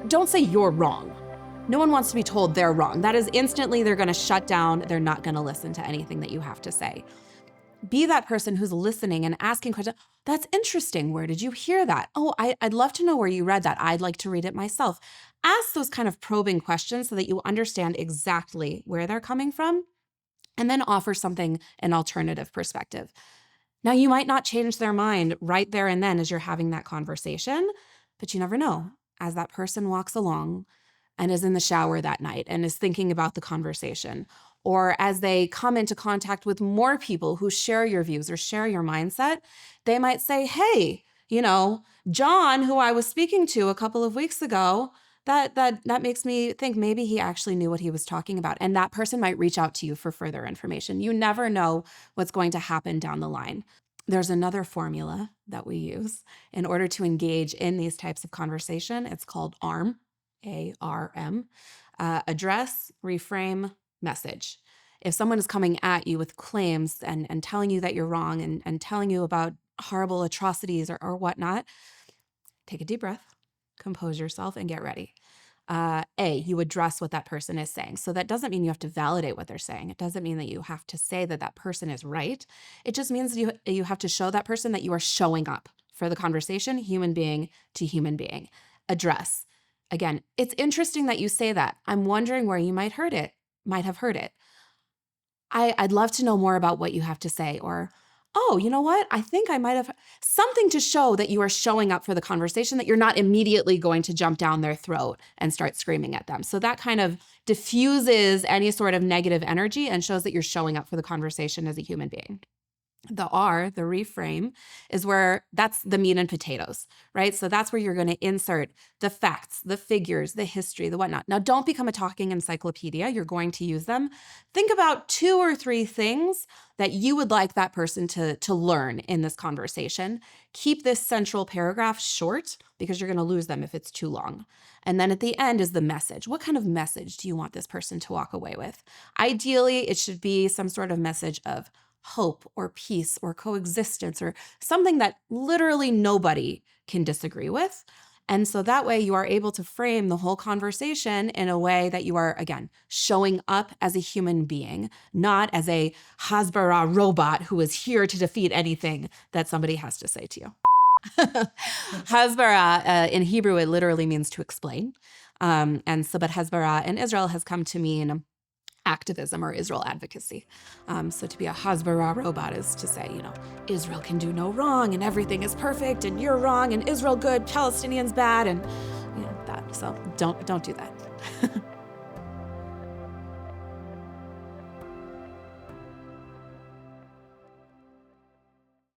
don't say you're wrong. No one wants to be told they're wrong. That is instantly they're gonna shut down. They're not gonna listen to anything that you have to say. Be that person who's listening and asking questions. That's interesting. Where did you hear that? Oh, I'd love to know where you read that. I'd like to read it myself. Ask those kind of probing questions so that you understand exactly where they're coming from, and then offer something, an alternative perspective. Now, you might not change their mind right there and then as you're having that conversation, but you never know. As that person walks along and is in the shower that night and is thinking about the conversation, or as they come into contact with more people who share your views or share your mindset, they might say, hey, John, who I was speaking to a couple of weeks ago, that makes me think maybe he actually knew what he was talking about. And that person might reach out to you for further information. You never know what's going to happen down the line. There's another formula that we use in order to engage in these types of conversation. It's called ARM, A-R-M, address, reframe, message. If someone is coming at you with claims and telling you that you're wrong and telling you about horrible atrocities or whatnot, take a deep breath, compose yourself, and get ready. You address what that person is saying. So that doesn't mean you have to validate what they're saying. It doesn't mean that you have to say that that person is right. It just means that you have to show that person that you are showing up for the conversation, human being to human being. Address. Again, it's interesting that you say that. I'm wondering where you might have heard it. I'd love to know more about what you have to say. Or, oh, you know what? I think I might have something to show that you are showing up for the conversation, that you're not immediately going to jump down their throat and start screaming at them. So that kind of diffuses any sort of negative energy and shows that you're showing up for the conversation as a human being. The R, the reframe, is where that's the meat and potatoes, right? So that's where you're going to insert the facts, the figures, the history, the whatnot. Now, don't become a talking encyclopedia. You're going to use them. Think about 2 or 3 things that you would like that person to learn in this conversation. Keep this central paragraph short because you're going to lose them if it's too long. And then at the end is the message. What kind of message do you want this person to walk away with? Ideally, it should be some sort of message of hope or peace or coexistence or something that literally nobody can disagree with. And so that way you are able to frame the whole conversation in a way that you are, again, showing up as a human being, not as a Hasbara robot who is here to defeat anything that somebody has to say to you. Hasbara, in Hebrew, it literally means to explain. But Hasbara in Israel has come to mean activism or Israel advocacy. So to be a Hasbara robot is to say, Israel can do no wrong and everything is perfect and you're wrong and Israel good, Palestinians bad, and that. So don't do that.